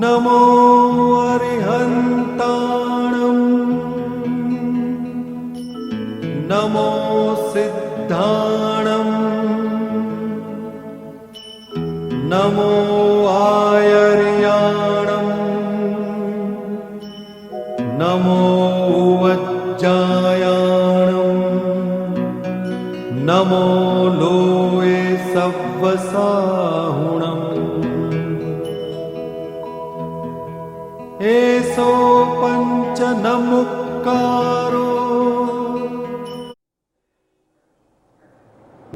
नमो अरिहन्ताणं नमो सिद्धाणं नमो आयर्याणं नमो वज्जायाणं नमो लोये सव्वसाहुणम् एसो पंच नमुक्कारो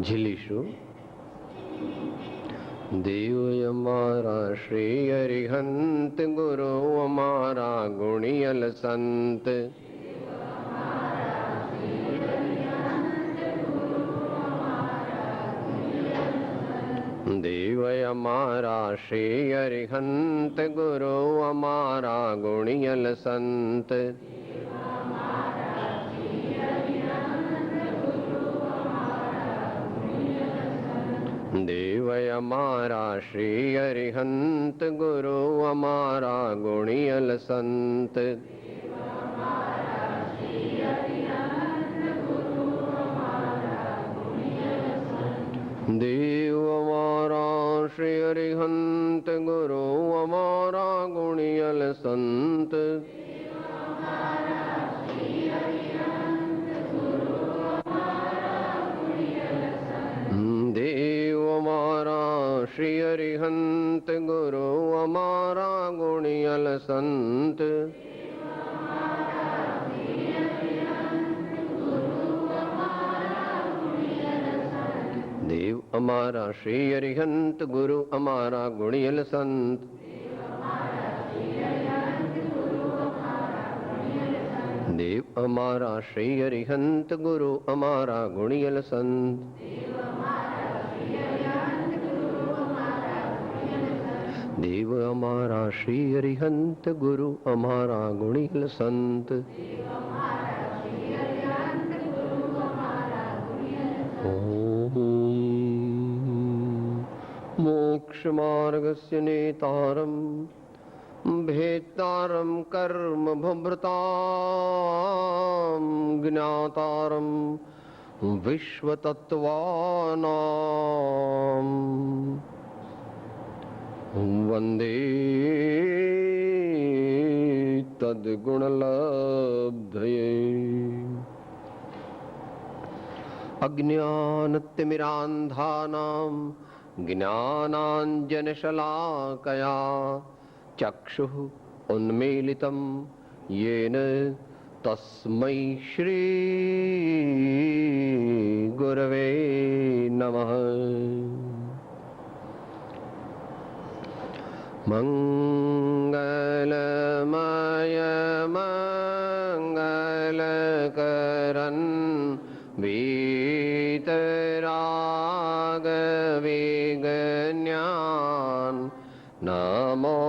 झिलीशु देव अमारा श्री अरिहंत गुरु अमारा गुणियल संत देव अमारा श्री अरिहंत गुरु अमारा गुणियल संत देव अमारा श्री अरिहंत गुरु अमारा गुणियल संत देव अमारा श्री अरिहंत गुरु अमारा गुणियल संत देव अमारा श्री अरिहंत गुरु अमारा गुणियल संत देव अमारा श्री अरिहंत गुरु अमारा गुणियल संत देव अमारा श्री अरिहंत गुरु अमारा गुणियल संत देव अमारा श्री अरिहंत गुरु अमारा गुणियल संत मोक्ष मार्गस्य नेतारं भेत्तारं कर्म भभृतां ज्ञातारं विश्वतत्त्वानां वन्दे तद्गुणलब्धये अज्ञानतिमिरान्धानां ज्ञानाञ्जनशलाकया चक्षुः उन्मीलितं येन तस्मै श्री गुरवे नमः। मंगलमय मंगलकरन् वीतराग विज्ञान नमो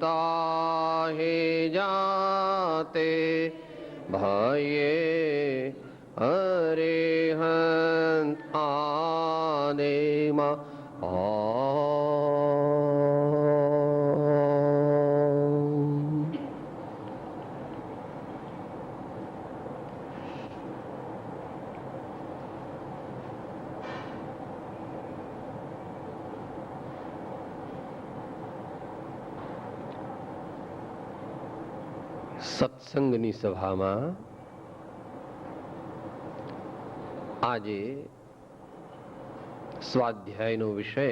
ताहि जाते भये अरिहंत आदिमा સત્સંગની સભામાં આજે સ્વાધ્યાયનો વિષય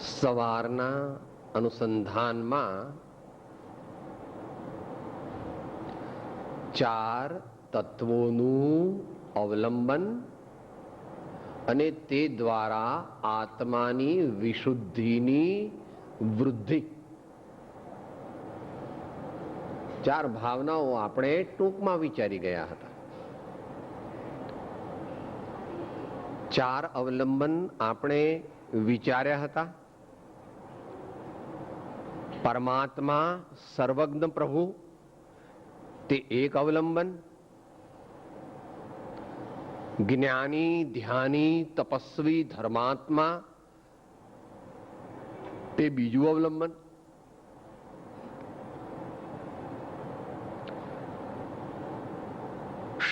સવારના અનુસંધાનમાં ચાર તત્વોનું અવલંબન અને તે દ્વારા આત્માની વિશુદ્ધિની વૃદ્ધિ, ચાર ભાવનાઓ આપણે ટૂંકમાં વિચારી ગયા હતા. ચાર અવલંબન આપણે વિચાર્યા હતા. પરમાત્મા સર્વજ્ઞ પ્રભુ તે એક અવલંબન, જ્ઞાની ધ્યાની તપસ્વી ધર્માત્મા તે બીજું અવલંબન,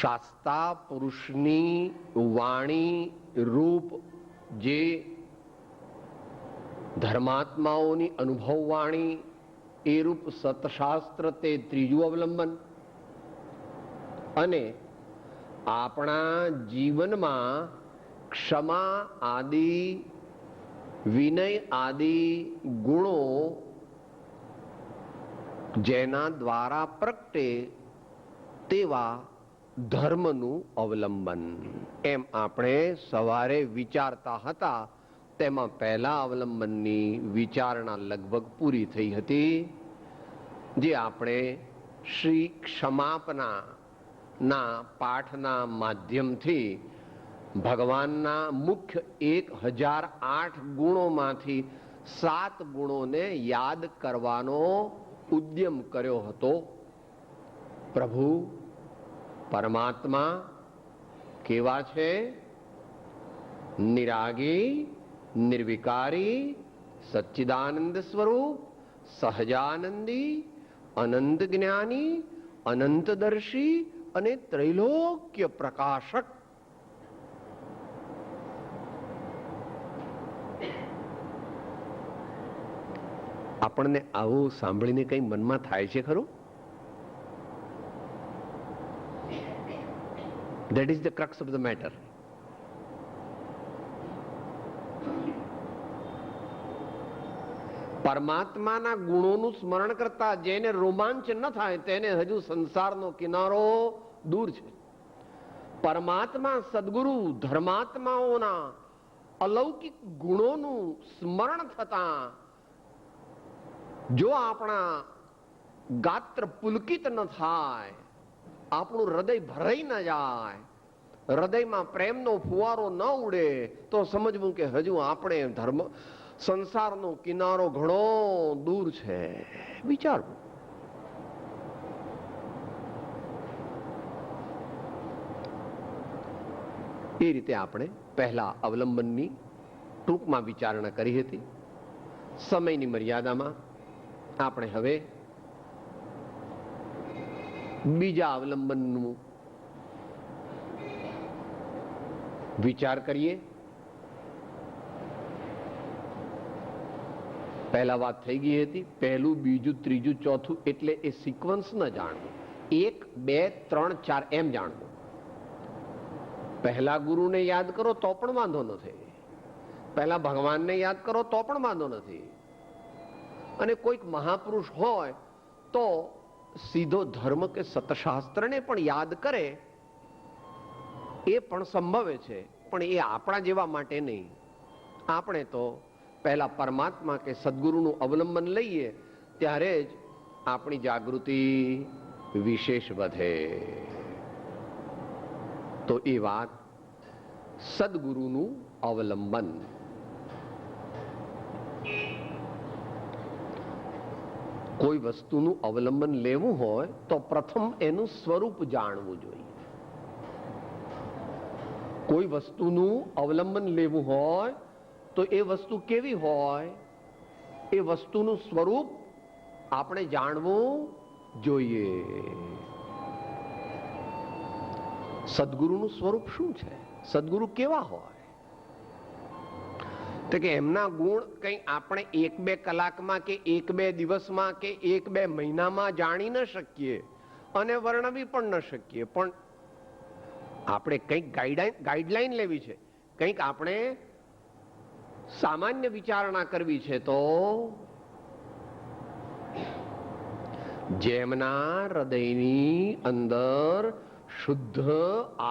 શાસ્તા પુરુષની વાણી રૂપ જે ધર્માત્માઓની અનુભવ વાણી એ રૂપ સતશાસ્ત્ર તે ત્રીજું અવલંબન, અને આપણા જીવનમાં ક્ષમા આદિ વિનય આદિ ગુણો જેના દ્વારા પ્રગટે તેવા ધર્મનું અવલંબન. એમ આપણે સવારે વિચારતા હતા તેમાં પહેલા અવલંબનની વિચારણા લગભગ પૂરી થઈ હતી, જે આપણે શ્રી ક્ષમાપના ના પાઠના માધ્યમથી ભગવાનના મુખ્ય 1008 ગુણોમાંથી 7 ગુણોને યાદ કરવાનો ઉદ્યમ કર્યો હતો. પ્રભુ પરમાત્મા કેવા છે? નિરાગી, નિર્વિકારી, સચ્ચિદાનંદ સ્વરૂપ, સહજાનંદી, અનંત જ્ઞાની, અનંતદર્શી અને ત્રૈલોક્ય પ્રકાશક. આપણને આવું સાંભળીને કઈ મનમાં થાય છે ખરું? That is the crux of the matter. પરમાત્માના ગુણોનું સ્મરણ કરતા જેને રોમાંચ ન થાય તેને હજુ સંસારનો કિનારો દૂર છે. પરમાત્મા સદગુરુ ધર્માત્માઓના અલૌકિક ગુણોનું સ્મરણ થતા જો આપણા ગાત્ર પુલકિત ન થાય, આપણું હૃદય ભરાઈ ન જાય, હૃદયમાં પ્રેમનો ફુવારો ન ઉડે, તો સમજવું કે હજુ આપણે ધર્મ સંસારનો કિનારો ઘણો દૂર છે. વિચારવું. એ રીતે આપણે પહેલા અવલંબનની ટૂંકમાં વિચારણા કરી હતી. સમયની મર્યાદામાં આપણે હવે બીજા અવલંબનનું વિચાર કરીએ. પહેલા વાત થઈ ગઈ હતી, પહેલું, બીજું, ત્રીજું, ચોથું એટલે એ સિક્વન્સ ન જાણવું. 1, 2, 3, 4 એમ જાણવું. પહેલા ગુરુને યાદ કરો તો પણ વાંધો નથી, પહેલા ભગવાનને યાદ કરો તો પણ વાંધો નથી, અને કોઈક મહાપુરુષ હોય તો સીધો ધર્મ કે સતશાસ્ત્રને પણ યાદ કરે એ પણ સંભવે છે, પણ એ આપણા જેવા માટે નહીં. આપણે તો પહેલા પરમાત્મા કે સદગુરુનું અવલંબન લઈએ ત્યારે જ આપણી જાગૃતિ વિશેષ વધે. તો એ વાત સદગુરુનું અવલંબન. કોઈ વસ્તુનું અવલંબન લેવું હોય તો પ્રથમ એનું સ્વરૂપ જાણવું જોઈએ. કોઈ વસ્તુનું અવલંબન લેવું હોય તો એ વસ્તુ કેવી હોય, એ વસ્તુનું સ્વરૂપ આપણે જાણવું જોઈએ. સદગુરુનું સ્વરૂપ શું છે? સદગુરુ કેવા હોય? તો કે એમના ગુણ કંઈ આપણે 1-2 કલાકમાં કે 1-2 દિવસમાં કે 1-2 મહિનામાં જાણી ન શકીએ અને વર્ણવી પણ ન શકીએ, પણ આપણે કંઈક ગાઈડલાઈન લેવી છે, કંઈક આપણે સામાન્ય વિચારણા કરવી છે. તો જેમના હૃદયની અંદર શુદ્ધ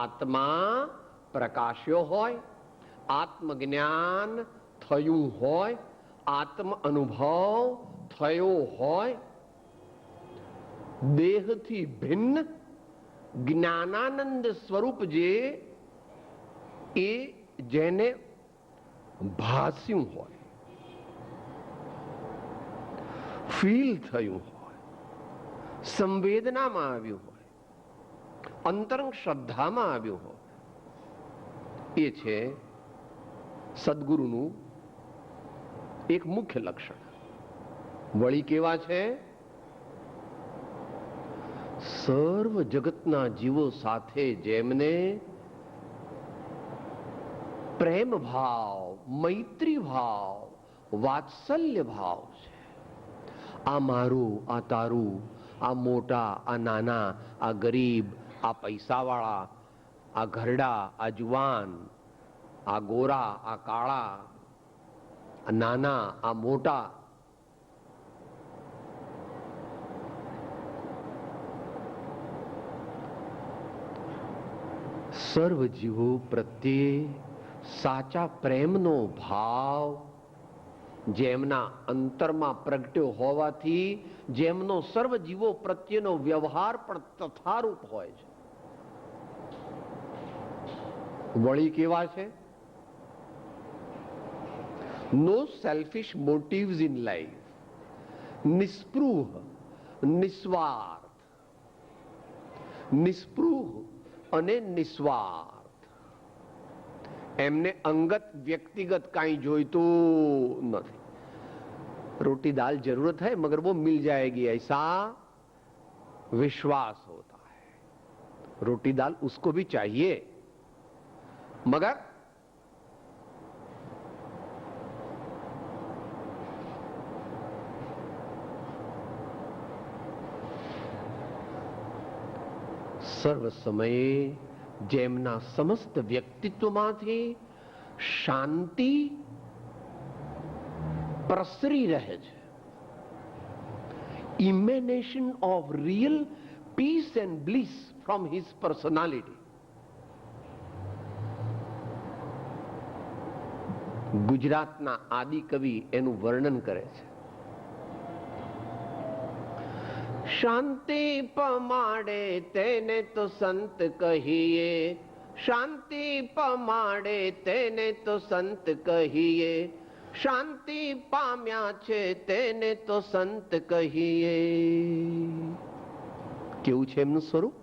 આત્મા પ્રકાશ્યો હોય, આત્મજ્ઞાન થયું હોય, આત્મ અનુભવ થયો હોય, દેહથી ભિન્ન જ્ઞાનાનંદ સ્વરૂપ એ જેને ભાસ્યું હોય, ફીલ થયું હોય, સંવેદનામાં આવ્યું હોય, અંતરંગ શ્રદ્ધામાં આવ્યું હોય, એ છે સદગુરુનું એક મુખ્ય લક્ષણ. વળી કેવા છે? સર્વ જગતના જીવો સાથે જેમને પ્રેમ ભાવ, મૈત્રી ભાવ, વાત્સલ્ય ભાવ છે. આ મારું, આ તારું, આ મોટા, આ નાના, આ ગરીબ, આ પૈસાવાળા, આ ઘરડા, આ જુવાન, આ ગોરા, આ કાળા, આ નાના, આ મોટા, સર્વ જીવો પ્રત્યે સાચા પ્રેમનો ભાવ જેમના અંતરમાં પ્રગટ્યો હોવાથી જેમનો સર્વ જીવો પ્રત્યેનો વ્યવહાર પણ તથારૂપ હોય છે. વળી કેવા છે? નો સેલ્ફિશ મોટિવ્સ ઇન લાઈફ, નિસ્પૃહ, નિસ્વાર્થ, નિસ્પૃહ અને નિસ્વાર્થ. એમને અંગત વ્યક્તિગત કાંઈ જોઈતું નથી. रोटी दाल जरूरत है मगर वो मिल जाएगी ऐसा विश्वास होता है. रोटी दाल उसको भी चाहिए मगर સર્વ સમયે જેમના સમસ્ત વ્યક્તિત્વમાંથી શાંતિ પ્રસરી રહે છે. Emanation of real peace and bliss from his personality. ગુજરાતના આદિ કવિ એનું વર્ણન કરે છે. શાંતિ પમાડે તેને તો સંત કહીએ, શાંતિ પમાડે તેને તો સંત કહીએ, શાંતિ પામ્યા છે તેને તો સંત કહીએ. કેવું છે એમનું સ્વરૂપ?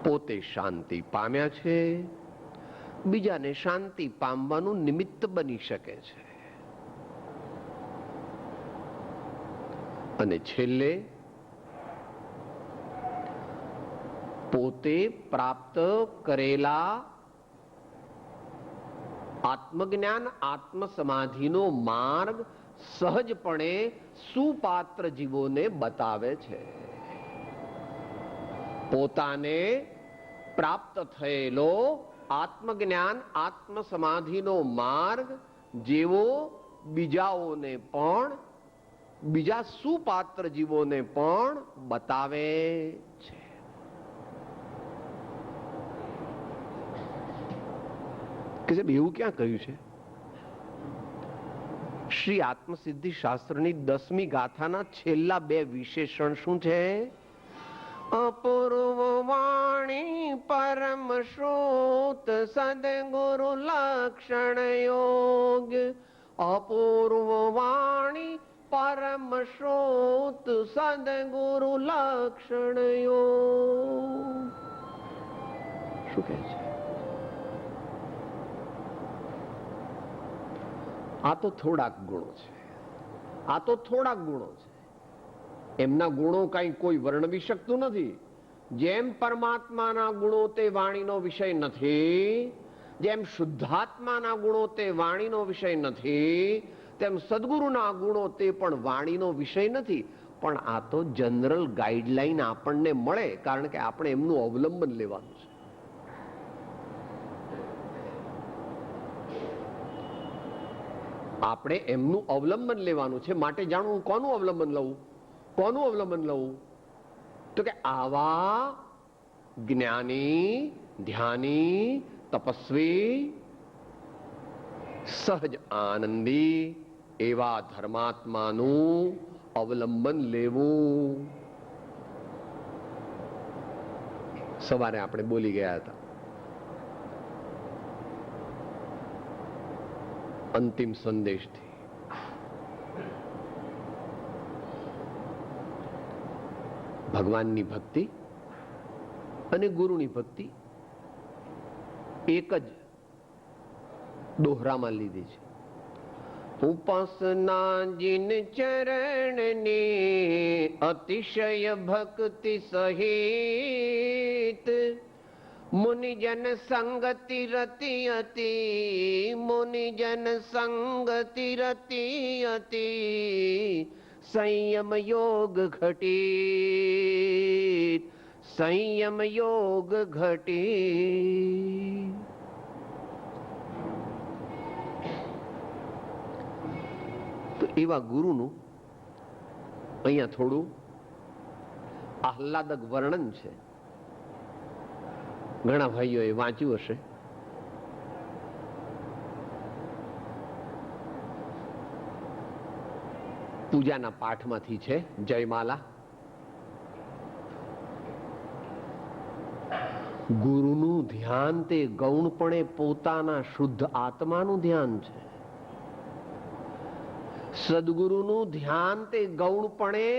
પોતે શાંતિ પામ્યા છે, બીજાને શાંતિ પામવાનું નિમિત્ત બની શકે છે. અને છેલ્લે પોતે પ્રાપ્ત કરેલા આત્મજ્ઞાન આત્મ સમાધિનો માર્ગ સહજપણે સુપાત્ર જીવોને બતાવે છે. પોતાને પ્રાપ્ત થયેલો આત્મજ્ઞાન આત્મ સમાધિનો માર્ગ જેવો બીજાઓને પણ, બીજા સુપાત્ર જીવોને પણ બતાવે છે. કે સાહેબ એવું ક્યાં કહ્યું છે? શ્રી આત્મસિદ્ધિ શાસ્ત્રની 10મી ગાથાના છેલ્લા 2 વિશેષણ શું છે? અપૂર્વ વાણી પરમ શ્રોત સદગુરુ લક્ષણ યોગ. અપૂર્વ વાણી પરમ શ્રોત સદગુરુ લક્ષણ યોગ. શું કહે છે? આ તો થોડાક ગુણો છે, આ તો થોડાક ગુણો છે. એમના ગુણો કઈ કોઈ વર્ણવી શકતું નથી. જેમ પરમાત્માના ગુણો તે વાણીનો વિષય નથી, જેમ શુદ્ધાત્માના ગુણો તે વાણીનો વિષય નથી, તેમ સદગુરુના ગુણો તે પણ વાણીનો વિષય નથી. પણ આ તો જનરલ ગાઈડલાઈન આપણને મળે, કારણ કે આપણે એમનું અવલંબન લેવાનું છે. આપણે એમનું અવલંબન લેવાનું છે. માટે જાણવું કોનું અવલંબન લવું, કોનું અવલંબન લવું? તો કે આવા જ્ઞાની, ધ્યાની, તપસ્વી, સહજ આનંદી એવા ધર્માત્માનું અવલંબન લેવું. સવારે આપણે બોલી ગયા હતા અંતિમ સંદેશથી. ભગવાનની ભક્તિ અને ગુરુની ભક્તિ એક જ દોહરામાં લીધી છે. ઉપાસના જીન ચરણની અતિશય ભક્તિ સહિત મુનિજન સંગતિ રતિ અતિ મુનિજન સંગતિ રતિ અતિ સંયમ યોગ ઘટી સંયમ યોગ ઘટી. તો એવા ગુરુનું અહીંયા થોડું આહલાદક વર્ણન છે. ઘણા ભાઈઓએ વાંચ્યું હશે. પૂજાના પાઠમાંથી છે જયમાલા. ગુરુનું ધ્યાન તે ગૌણપણે પોતાના શુદ્ધ આત્માનું ધ્યાન છે. સદગુરુનું ધ્યાન તે ગૌણપણે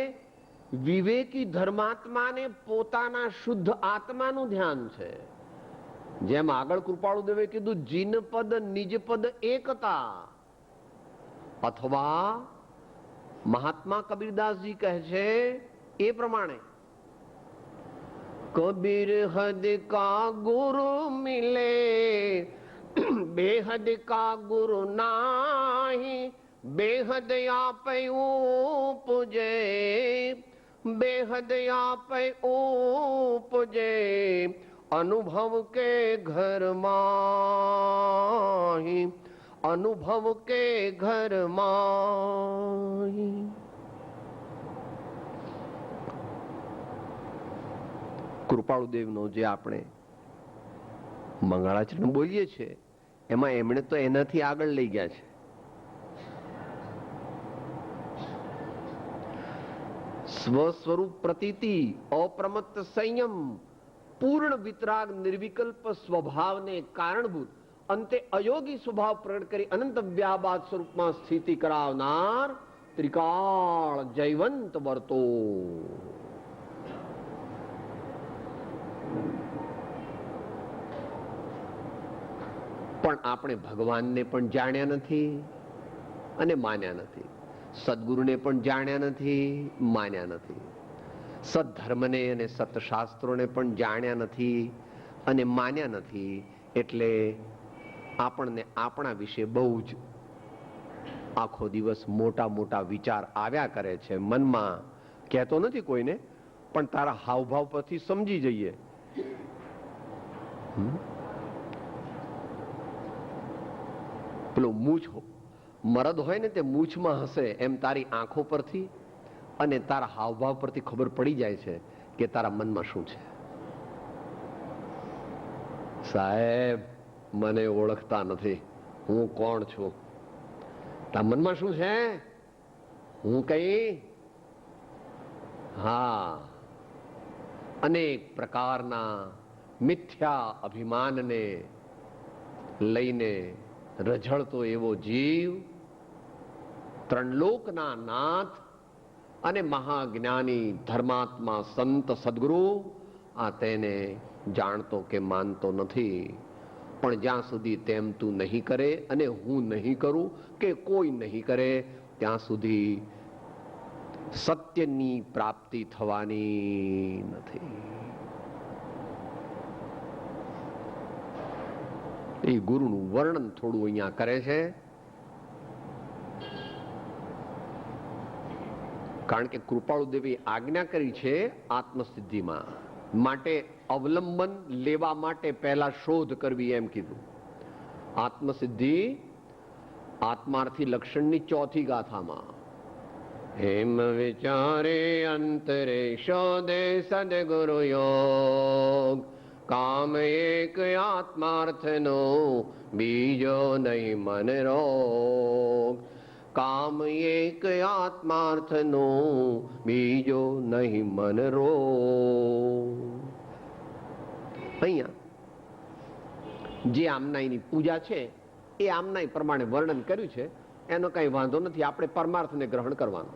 વિવેકી ધર્માત્માને પોતાના શુદ્ધ આત્માનું ધ્યાન છે. જેમ આગળ કૃપાળુદેવે કીધું જીનપદ નિજપદ એકતા, અથવા મહાત્મા કબીરદાસજી કહે છે એ પ્રમાણે કબીર હદ કા ગુરુ મિલે બેહદ કા ગુરુ નાહી બેહદ આપે ઉપજે બેહદ આપે ઉપજે અનુભવ કે ઘર માહી અનુભવ કે ઘર માહી. કૃપાળુદેવનો જે આપણે મંગળાચરણ બોલીએ છીએ એમાં એમણે તો એનાથી આગળ લઈ ગયા છે. સ્વસ્વરૂપ પ્રતીતિ, અપ્રમત્ત સંયમ, પૂર્ણ વિતરાગ નિર્વિકલ્પ સ્વભાવને કારણભૂત અંતે અયોગી સ્વભાવ પ્રગટ કરી અનંત વ્યાબાદ સ્વરૂપમાં સ્થિતિ કરાવનાર ત્રિકાળ જયવંત વર્તો. પણ આપણે ભગવાનને પણ જાણ્યા નથી અને માન્યા નથી. સદગુરુને પણ જાણ્યા નથી, માન્યા નથી. સદધર્મને અને સતશાસ્ત્રોને પણ જાણ્યા નથી અને માન્યા નથી. એટલે આપણને આપણા વિશે બહુ જ આખો દિવસ મોટા મોટા વિચાર આવ્યા કરે છે મનમાં. કહેતો નથી કોઈને, પણ તારા હાવભાવ પરથી સમજી જઈએ. પેલો મૂછ મરદ હોય ને તે મૂછમાં હશે એમ તારી આંખો પરથી અને તારા હાવભાવ પરથી ખબર પડી જાય છે કે તારા મનમાં શું છે. સાહેબ મને ઓળખતા નથી, હું કોણ છું? તારા મનમાં શું છે? હું કઈ હા અનેક પ્રકારના મિથ્યા અભિમાનને લઈને રઝળતો એવો જીવ, ત્રણલોકના નાથ અને મહાજ્ઞાની ધર્માત્મા સંત સદગુરુ, આ તેને જાણતો કે માનતો નથી. પણ જ્યાં સુધી તેમ તું નહીં કરે અને હું નહીં કરું કે કોઈ નહીં કરે ત્યાં સુધી સત્યની પ્રાપ્તિ થવાની નથી. એ ગુરુનું વર્ણન થોડું અહીંયા કરે છે. કારણ કે કૃપાળુદેવે આજ્ઞા કરી છે આત્મસિદ્ધિમાં, માટે અવલંબન લેવા માટે પહેલા શોધ કરવી એમ કીધું. આત્મસિદ્ધિ આત્માર્થી લક્ષણની ચોથી ગાથામાં હેમ વિચારે અંતરે શોધે સદગુરુ યોગ કામ એક આત્માર્થનો બીજો નહીં મન રોગ. કામ એક આત્માર્થનો બીજો નહીં મન રોગ. અહીંયા જે આમનાઈની પૂજા છે એ આમનાઈ પ્રમાણે વર્ણન કર્યું છે, એનો કઈ વાંધો નથી. આપણે પરમાર્થને ગ્રહણ કરવાનો.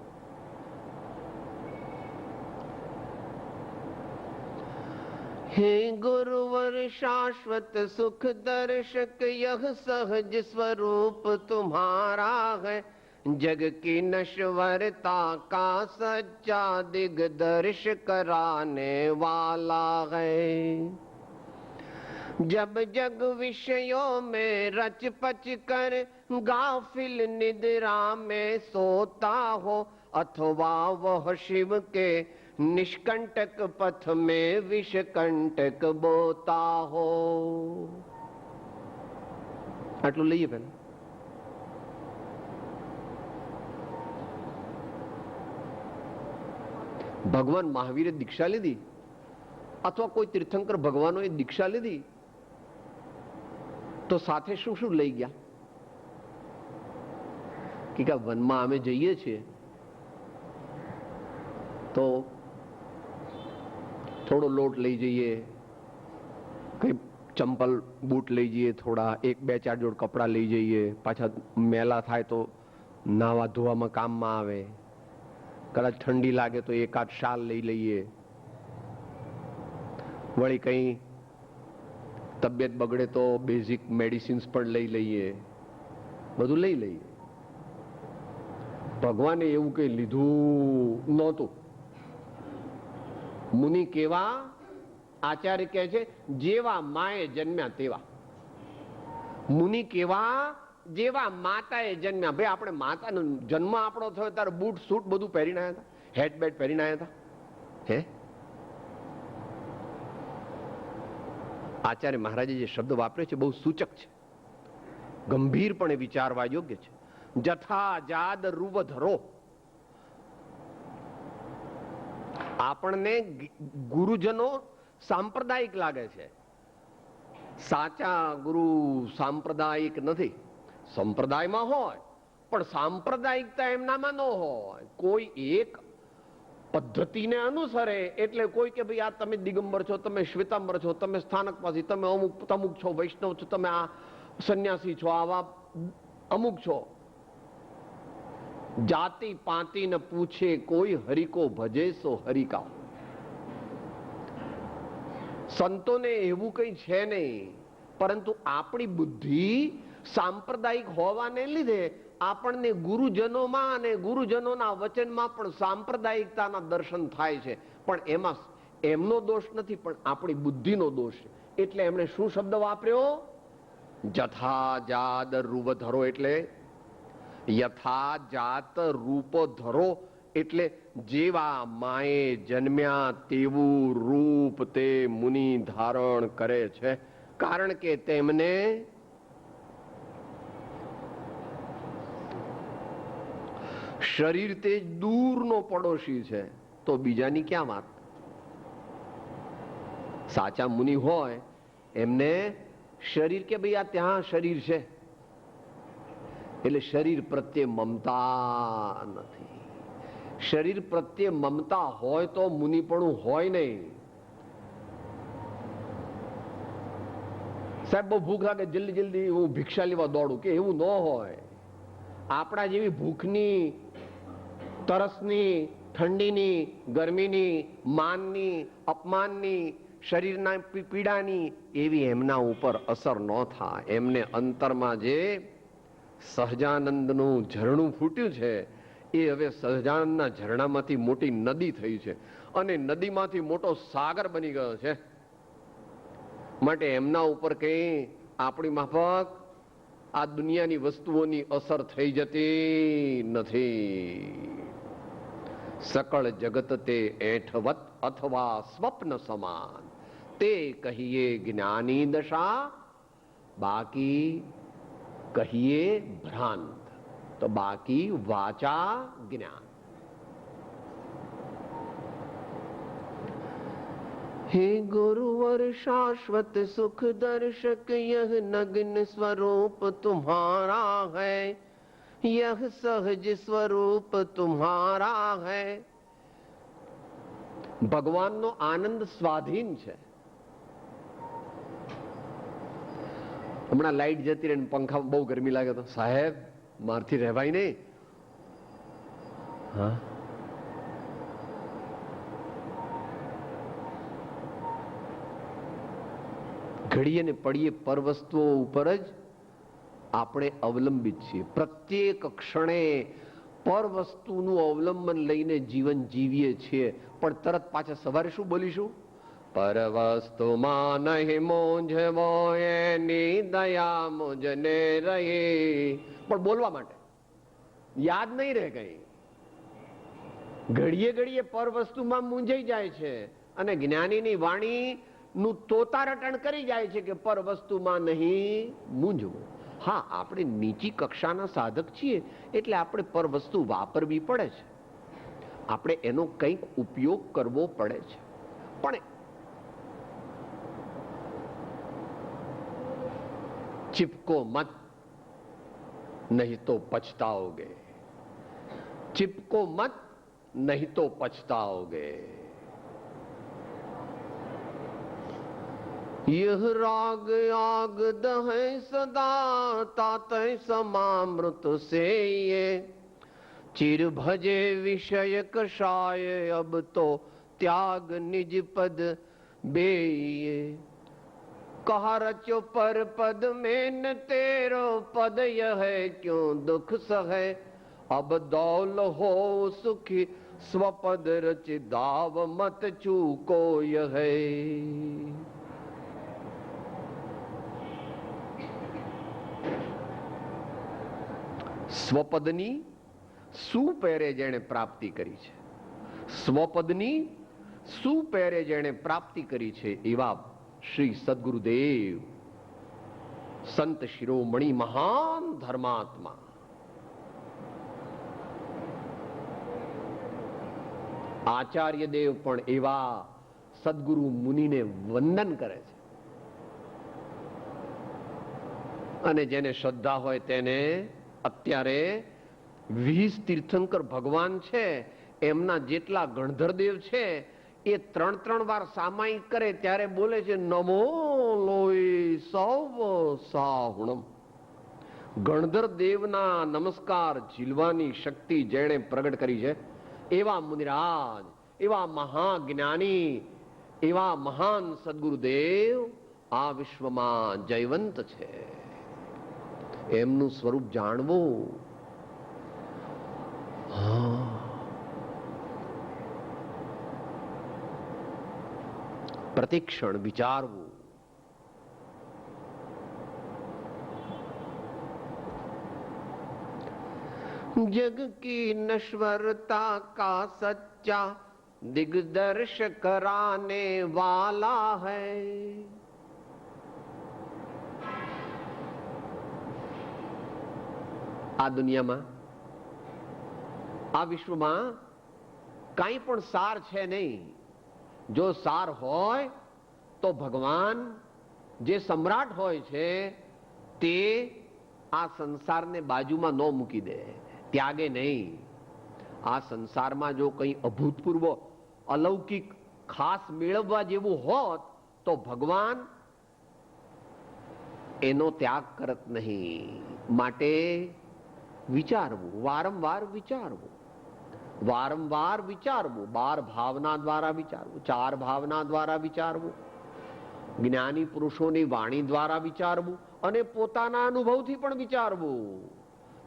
हे गुरुवर शाश्वत सुख दर्शक यह सहज स्वरूप तुम्हारा है जग की नश्वरता का सच्चा दिग्दर्श कराने वाला है। जब जग विषयों में रच पच कर गाफिल निद्रा में सोता हो, अथवा वह शिव के निष्कंटक पथ में विषकंटक बोता हो। આટલું લઈએ પહેલા. ભગવાન મહાવીરે દીક્ષા લીધી અથવા કોઈ તીર્થંકર ભગવાનોએ દીક્ષા લીધી તો સાથે શું શું લઈ ગયા? કે વનમાં અમે જઈએ છીએ તો થોડો લોટ લઈ જઈએ, કઈ ચંપલ બૂટ લઈ જઈએ, થોડા 1-2-4 જોડ કપડા લઈ જઈએ, પાછા મેલા થાય તો નાવા ધોવામાં કામમાં આવે, કદાચ ઠંડી લાગે તો 1-8 શાલ લઈ લઈએ, વળી કઈ તબિયત બગડે તો બેઝિક મેડિસિન્સ પણ લઈ લઈએ, બધું લઈ લઈએ. ભગવાને એવું કઈ લીધું નહોતું. મુનિ કેવા? આચાર્ય કહે છે જેવા માએ જન્મ્યા તેવા. મુનિ કેવા? જેવા માતાએ જન્મ્યા. ભાઈ આપણે માતાનો જન્મ આપણો થયો ત્યારે બૂટ સૂટ બધું પહેરીને આવ્યા હતા, હેટ બેટ પહેરીને આવ્યા હતા? હે, આચાર્ય મહારાજે જે શબ્દ વાપર્યો છે બહુ સૂચક છે, ગંભીરપણે વિચારવા યોગ્ય છે. જથા જાદ રૂવ ધરો. આપણને ગુરુજનો સાંપ્રદાયિક લાગે છે. સાચા ગુરુ સાંપ્રદાયિક નથી. સંપ્રદાયમાં હોય પણ સાંપ્રદાયિકતા એમનામાં ન હોય. કોઈ એક પદ્ધતિને અનુસરે એટલે કોઈ કે ભાઈ આ તમે દિગંબર છો, તમે શ્વેતાંબર છો, તમે સ્થાનકવાસી, તમે અમુક તમુક છો, વૈષ્ણવ છો, તમે આ સંન્યાસી છો, આવા અમુક છો. જાતિ પાતિ ન પૂછે કોઈ, હરિકો ભજે સો હરિકા. સંતોને એવું કઈ છે નહીં, પરંતુ આપણી બુદ્ધિ સાંપ્રદાયિક હોવાને લીધે આપણને ગુરુજનોમાં અને ગુરુજનોના વચનમાં પણ સાંપ્રદાયિકતાના દર્શન થાય છે. પણ એમાં એમનો દોષ નથી, પણ આપણી બુદ્ધિનો દોષ છે. એટલે એમણે શું શબ્દ વાપર્યો? જથા જાત રૂપ ધરો. એટલે યથા જાત રૂપ ધરો એટલે જેવા માએ જન્મ્યા તેવું રૂપ તે મુનિ ધારણ કરે છે. કારણ કે તેમને શરીર તે દૂરનો પડોશી છે, તો બીજાની ક્યાં વાત? સાચા મુનિ હોય એમને શરીર કે ભાઈ આ ત્યાં શરીર છે એટલે શરીર પ્રત્યે મમતા નથી. શરીર પ્રત્યે મમતા હોય તો મુનિપણું હોય નહીં. સાહેબ બહુ ભૂખ લાગે, જલ્દી જલ્દી હું ભિક્ષા લેવા દોડું, કે એવું ન હોય. આપણા જેવી ભૂખની, તરસની, ઠંડીની, ગરમીની, માનની, અપમાનની, શરીરના પીડાની એવી એમના ઉપર અસર ન થાય. એમને અંતરમાં જે સહજાનંદનું ઝરણું ફૂટ્યું છે એ હવે સહજાનંદના ઝરણામાંથી મોટી નદી થઈ છે અને નદીમાંથી મોટો સાગર બની ગયો છે. માટે એમના ઉપર કઈ આપણી માફક આ દુનિયાની વસ્તુઓની અસર થઈ જતી નથી. સકળ જગત તે એઠવત અથવા સ્વપ્ન સમાન, તે કહીએ જ્ઞાની દશા, બાકી કહીએ ભ્રાંત. તો બાકી વાચા જ્ઞાન. हे गुरुवर शाश्वत सुख दर्शक, यह नग्न स्वरूप तुम्हारा है, यह सहज स्वरूप तुम्हारा है. ભગવાનનો આનંદ સ્વાધીન છે. હમણાં લાઈટ જતી રહી, પંખા બહુ ગરમી લાગે તો સાહેબ મારથી રહેવાય નહીં. હા, ઘડીએ ને પડીએ પર વસ્તુઓ ઉપર જ આપણે અવલંબિત છીએ. પ્રત્યેક ક્ષણે પર વસ્તુનું અવલંબન લઈને જીવન જીવીએ છીએ. પણ તરત પાછા સવારે શું બોલીશું? પર વસ્તુમાં નહીં મૂંઝવો, એની દયા મુજને રહી. પણ બોલવા માટે યાદ નહીં રહે કઈ. ઘડીએ ઘડીએ પર વસ્તુમાં મૂંઝાઈ જાય છે અને જ્ઞાનીની વાણી નું તોતારટણ કરી જાય છે કે પર વસ્તુમાં નહીં મૂંઝવું. હા, આપણે નીચી કક્ષાના સાધક છીએ એટલે આપણે પર વસ્તુ વાપરવી પડે છે, આપણે એનો કંઈક ઉપયોગ કરવો પડે છે. પણ ચિપકો મત, નહીં તો પછતાઓગે. ચિપકો મત, नहीं तो पछताओगे. यह राग आग दहे सदा, तातै समामृत से ये. चिर भजे विषय कषाय, अब तो त्याग निज पद बेये. कहा रचो पर पद में न तेरो पद, यह क्यों दुख सहे. अब दौल हो सुखी स्वपद रच, दाव मत चूको यह. સ્વપદની સુપેરે જેણે પ્રાપ્તિ કરી છે, સ્વપદની સુપેરે જેણે પ્રાપ્તિ કરી છે, એવા શ્રી સદગુરુદેવ સંત શિરોમણી મહાન ધર્માત્મા આચાર્ય દેવ પણ એવા સદગુરુ મુનિને વંદન કરે છે. અને જેને શ્રદ્ધા હોય તેને અત્યારે 20 તીર્થંકર ભગવાન છે, એમના જેટલા ગણધરદેવ છે એ 3 વાર સામાયિક કરે ત્યારે બોલે છે નમો લોય સૌ સાહુણમ. ગણધર દેવના નમસ્કાર ઝીલવાની શક્તિ જેણે પ્રગટ કરી છે એવા મુનિરાજ, એવા મહાજ્ઞાની, એવા મહાન સદગુરુદેવ આ વિશ્વમાં જયવંત છે. એમનું સ્વરૂપ જાણવું, પ્રતિક્ષણ વિચારવું. जग की नश्वरता का सच्चा दिग्दर्श कराने वाला है. આ દુનિયામાં, આ વિશ્વમાં કાંઈ પણ સાર છે નહીં. જો સાર હોય તો ભગવાન જે સમ્રાટ હોય છે તે આ સંસારને બાજુમાં ન મૂકી દે, ત્યાગે નહીં. આ સંસારમાં જો કંઈ અભૂતપૂર્વ અલૌકિક ખાસ મેળવવા જેવું હોત તો ભગવાન એનો ત્યાગ કરત નહીં. માટે વિચારવું, વારંવાર વિચારવું, વારંવાર વિચારવું. 12 ભાવના દ્વારા વિચારવું, 4 ભાવના દ્વારા વિચારવું, જ્ઞાની પુરુષોની વાણી દ્વારા વિચારવું અને પોતાના અનુભવથી પણ વિચારવું.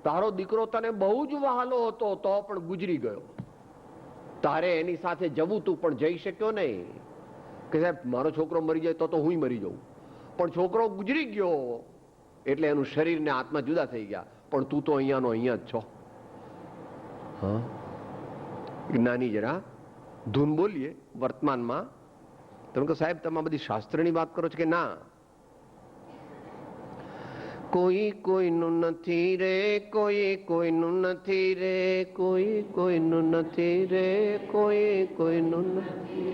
તારો દીકરો તને બહુ જ વહાલો હતો તો પણ ગુજરી ગયો, તારે એની સાથે જવું તું પણ જઈ શક્યો નહીં કે સાહેબ મારો છોકરો મરી જાય તો હું મરી જાઉં. પણ છોકરો ગુજરી ગયો એટલે એનું શરીર ને આત્મા જુદા થઈ ગયા, પણ તું તો અહીંયાનો અહીંયા જ છો. હા, જ્ઞાની જરા ધૂન બોલીએ વર્તમાનમાં. તમે કહો સાહેબ તમે બધી શાસ્ત્રની વાત કરો છો કે ના? કોઈ કોઈનું નથી રે, કોઈ કોઈનું નથી રે, કોઈ કોઈનું નથી રે, કોઈ કોઈનું નથી,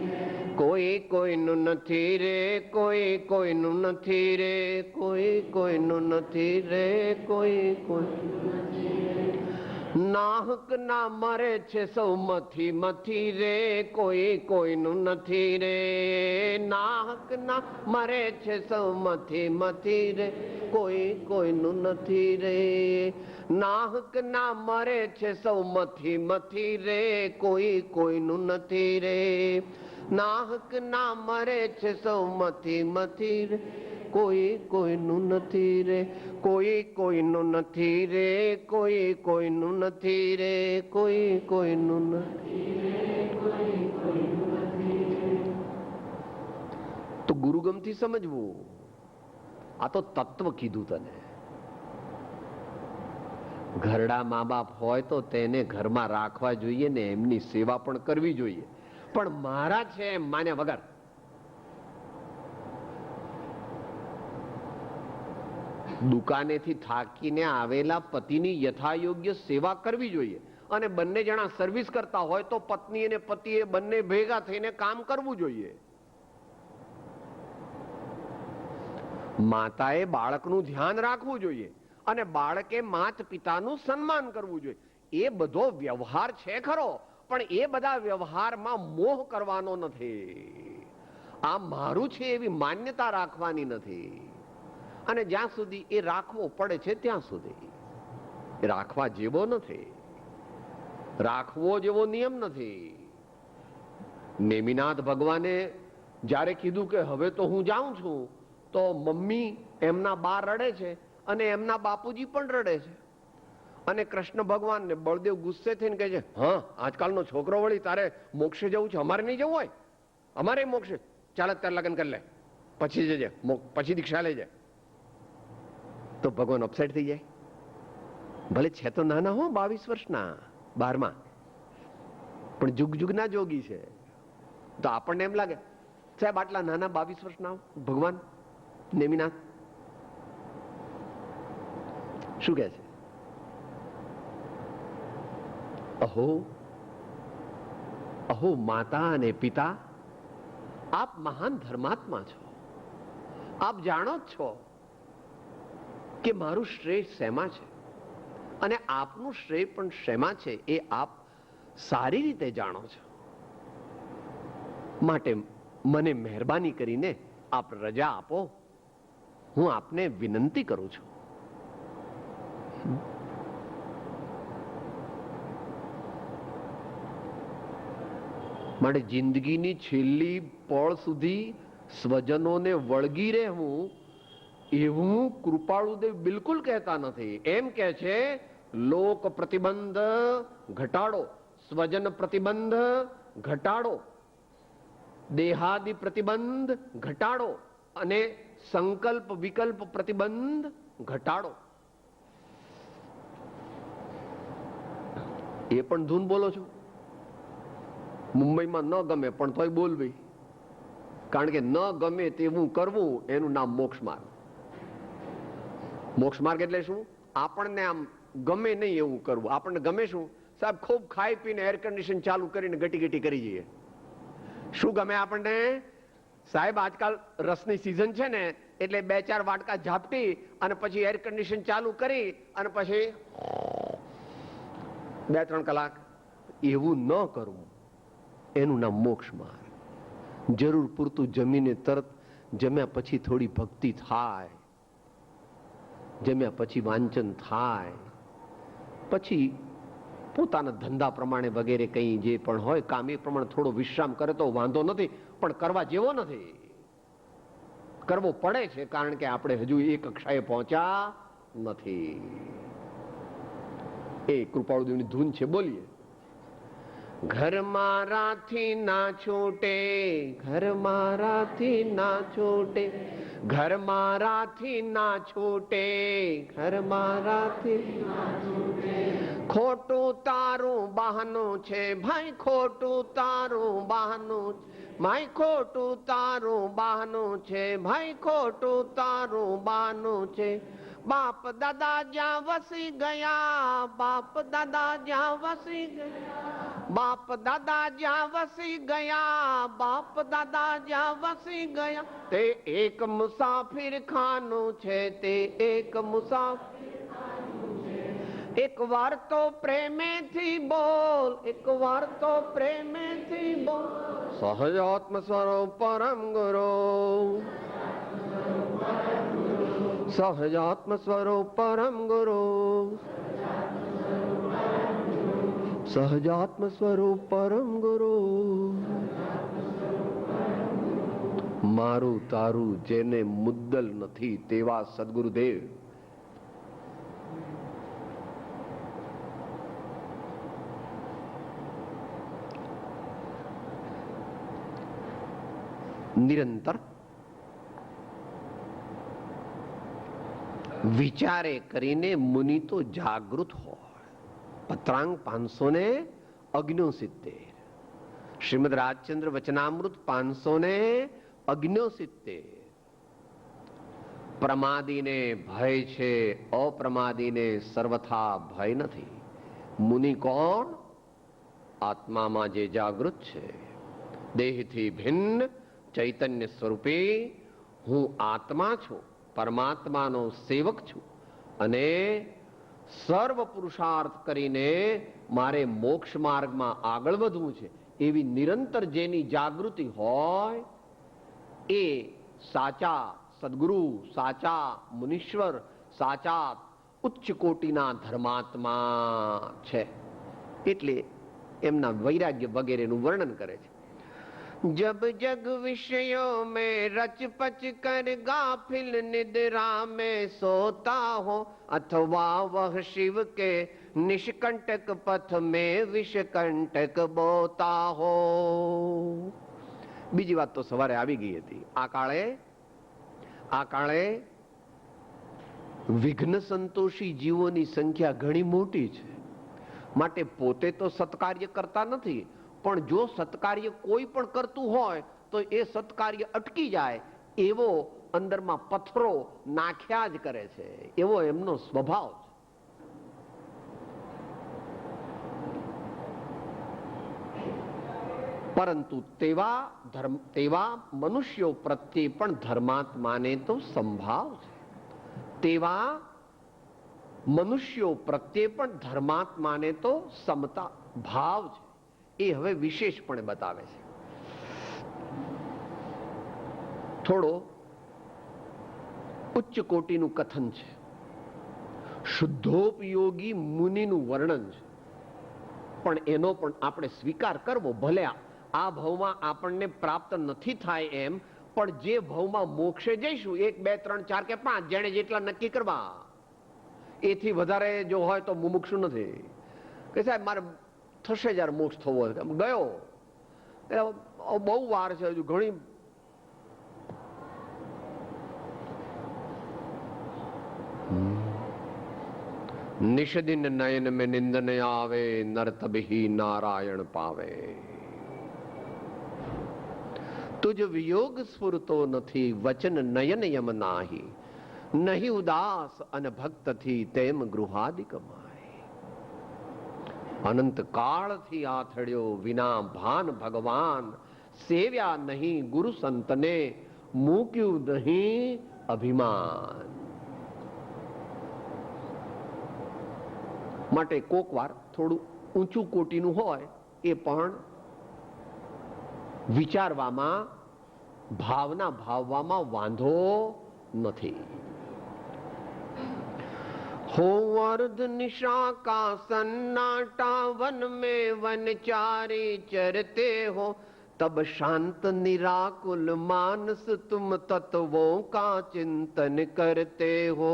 કોઈ કોઈનું નથી રે, કોઈ કોઈનું નથી રે, કોઈ કોઈનું નથી રે, કોઈ કોઈનું નાહક ના મરે છે સૌ મથી મથી રે, કોઈ કોઈનું નથી રે. નાહક ના મરે છે સૌ મથી મથી રે, કોઈ કોઈનું નથી રે. નાહક ના મરે છે સૌ મથી મથી રે, કોઈ કોઈનું નથી રે. નાહક ના મરે છે સૌ મથી મથી રે, કોઈ કોઈનું નથી રે, કોઈ કોઈનું નથી રે, કોઈ કોઈનું નથી રે, કોઈ કોઈનું નથી રે, કોઈ કોઈનું નથી રે. તો ગુરુગમથી સમજવું. આ તો તત્વ કીધું તને. ઘરડા મા બાપ હોય તો તેને ઘરમાં રાખવા જોઈએ ને એમની સેવા પણ કરવી જોઈએ, પણ મારા છે એમ માન્યા વગર. દુકાનેથી થાકીને આવેલા પતિની યથાયોગ્ય સેવા કરવી જોઈએ, અને બંને જણા સર્વિસ કરતા હોય તો પત્ની અને પતિએ બંને ભેગા થઈને કામ કરવું જોઈએ. માતાએ બાળકનું ધ્યાન રાખવું જોઈએ અને બાળકે માત પિતાનું સન્માન કરવું જોઈએ. એ બધો વ્યવહાર છે ખરો, પણ એ બધા વ્યવહારમાં મોહ કરવાનો નથી. આ મારું છે એવી માન્યતા રાખવાની નથી. અને જ્યાં સુધી એ રાખવો પડે છે ત્યાં સુધી એ રાખવા જેવો નથી, રાખવો જેવો નિયમ નથી. નેમિનાથ ભગવાને જ્યારે કીધું કે હવે તો હું જાઉં છું, તો મમ્મી એમના બા રડે છે અને એમના બાપુજી પણ રડે છે. અને કૃષ્ણ ભગવાન ને બળદેવ ગુસ્સે થઈને કહે છે, હા આજકાલનો છોકરો વળી તારે મોક્ષે જવું છે, અમારે નહીં જવું હોય? અમારે મોક્ષે ચાલ અત્યારે લગ્ન કરી લે, પછી જજે, પછી દીક્ષા લઈ જાય. તો ભગવાન અપસેટ થઈ જાય. ભલે છે તો નાના હો, 22 વર્ષના, 12માં, પણ જુગ જુગના જોગી છે. તો આપણને એમ લાગે સાહેબ આટલા નાના 22 વર્ષના ભગવાન નેમિનાથ શું કહે છે? અહો અહો માતા અને પિતા, આપ મહાન ધર્માત્મા છો. આપ જાણો જ છો કે મારું શ્રેય શેમાં છે અને આપનું શ્રેય પણ શેમાં છે એ આપ સારી રીતે જાણો છો. માટે મને મહેરબાની કરીને આપ રજા આપો, હું આપને વિનંતી કરું છું. માટે જિંદગીની છેલ્લી પળ સુધી સ્વજનોને વળગી રહેવું એવું કૃપાળુદેવ બિલકુલ કહેતા નથી. એમ કે છે લોક પ્રતિબંધ ઘટાડો, સ્વજન પ્રતિબંધ ઘટાડો, દેહાદિ પ્રતિબંધ ઘટાડો અને સંકલ્પ વિકલ્પ પ્રતિબંધ ઘટાડો. એ પણ ધૂન બોલો છો. મુંબઈમાં ન ગમે પણ તોય બોલવી, કારણ કે ન ગમે તેવું કરવું એનું નામ મોક્ષ માર્ગ. મોક્ષ માર્ગ એટલે શું? આપણને આમ ગમે નહીં એવું કરવું. આપણને ગમે શું? સાહેબ ખૂબ ખાઈ પીને એર કન્ડિશન ચાલુ કરીને ગટી ગટી કરી જઈએ. શું ગમે આપણને? સાહેબ આજકાલ રસની સિઝન છે ને, એટલે 2-4 વાટકા ઝાપટી અને પછી એર કન્ડિશન ચાલુ કરી અને પછી 2-3 કલાક. એવું ન કરવું એનું નામ મોક્ષ માર્ગ. જરૂર પૂરતું જમીને તરત જમ્યા પછી થોડી ભક્તિ થાય, જમ્યા પછી વાંચન થાય, પછી પોતાના ધંધા પ્રમાણે વગેરે કંઈ જે પણ હોય કામ એ પ્રમાણે થોડો વિશ્રામ કરે તો વાંધો નથી, પણ કરવા જેવો નથી. કરવો પડે છે કારણ કે આપણે હજુ એ કક્ષાએ પહોંચ્યા નથી. એ કૃપાળુદેવની ધૂન છે, બોલીએ. ઘર મારાથી ના છૂટે, ઘર મારાથી ના છૂટે, ઘર મારાથી ના છૂટે, ઘર મારાથી ના છૂટે. ખોટું તારું બહાનું છે ભાઈ, ખોટું તારું બહાનું, ભાઈ ખોટું તારું બહાનું છે, ભાઈ ખોટું તારું બહાનું છે. બાપ દાદા જ્યાં વસી ગયા, બાપ દાદા જ્યાં વસી ગયા, બાપ દાદા જ્યાં વસી ગયા, બાપ દાદા જ્યાં વસી ગયા, તે એક મુસાફિર ખાનું છે, તે એક મુસાફિર ખાનું છે. એક વાર તો પ્રેમેથી બોલ, એક વાર તો પ્રેમેથી બોલ, સહજાત્મ સ્વરૂપ પરમ ગુરુ, સહજાત્મ સ્વરૂપ પરમ ગુરુ, સહજાત્મ સ્વરૂપ પરમ ગુરુ. મારું તારું જેને મુદ્દલ નથી તેવા સદગુરુદેવ નિરંતર વિચારે કરીને મુનિ તો જાગૃત હોય. પત્રાંગ 569 શ્રીમદ રાજચંદ્ર વચનામૃત 569. પ્રમાદીને ભય છે, અપ્રમાદીને સર્વથા ભય નથી. મુનિ કોણ? આત્મામાં જે જાગૃત છે, દેહથી ભિન્ન ચૈતન્ય સ્વરૂપે હું આત્મા છું, પરમાત્માનો સેવક છું અને સર્વ પુરુષાર્થ કરીને મારે મોક્ષ માર્ગમાં આગળ વધવું છે એવી નિરંતર જેની જાગૃતિ હોય એ સાચા સદગુરુ, સાચા મુનીશ્વર, સાચા ઉચ્ચ કોટીના ધર્માત્મા છે. એટલે એમના વૈરાગ્ય વગેરેનું વર્ણન કરે છે. जब जग विषयों में रच पच कर गाफिल निद्रा में सोता हो अथवा वह शिव के निष्कंटक पथ में विषकंटक बोता हो. બીજી વાત તો સવારે આવી ગઈ હતી. આ કાળે વિઘ્ન સંતોષી જીવોની સંખ્યા ઘણી મોટી છે. માટે પોતે તો સત્કાર્ય કરતા નથી, પણ જો સત્કાર્ય કોઈ પણ કરતું હોય તો એ સત્કાર્ય અટકી જાય એવો અંદરમાં પથ્થરો નાખ્યા જ કરે છે. એવો એમનો સ્વભાવ છે. પરંતુ તેવા મનુષ્યો પ્રત્યે પણ ધર્માત્માને તો સંભાવ છે. તેવા મનુષ્યો પ્રત્યે પણ ધર્માત્માને તો સમતા ભાવ છે. એ હવે વિશેષપણે બતાવે છે. થોડો ઉચ્ચ કોટીનું કથન છે. શુદ્ધોપયોગી મુનિનું વર્ણન છે. પણ એનો પણ આપણે સ્વીકાર કરવો. ભલે આ ભવમાં આપણને પ્રાપ્ત નથી થાય એમ, પણ જે ભવમાં મોક્ષે જઈશું 1, 2, 3, 4 કે 5 જેણે જેટલા નક્કી કરવા, એથી વધારે જો હોય તો મુમુક્ષુ નથી કે સાહેબ મારે થશે જયારે મોક્ષ થવો ગયો, બહુ વાર છે હજુ ઘણી. નિષદિન નયન में નિંદન આવે નર તબહી નારાયણ પાવે. તુજ વિયોગ સ્ફુરતો નથી વચન નયન યમ નાહી નહીં ઉદાસ અને ભક્ત થી તેમ ગૃહાદિક માય. અનંત કાળથી આથડ્યો વિના ભાન ભગવાન સેવ્યા નહીં ગુરુ સંતને મૂક્યું નહીં અભિમાન. માટે કોક વાર થોડું ઊંચું કોટીનું હોય એ પણ વિચારવામાં, ભાવના ભાવવામાં વાંધો નથી. हो अर्ध निशा का सन्नाटा वन में वनचारी चरते हो तब शांत निराकुल मानस तुम तत्वों का चिंतन करते हो.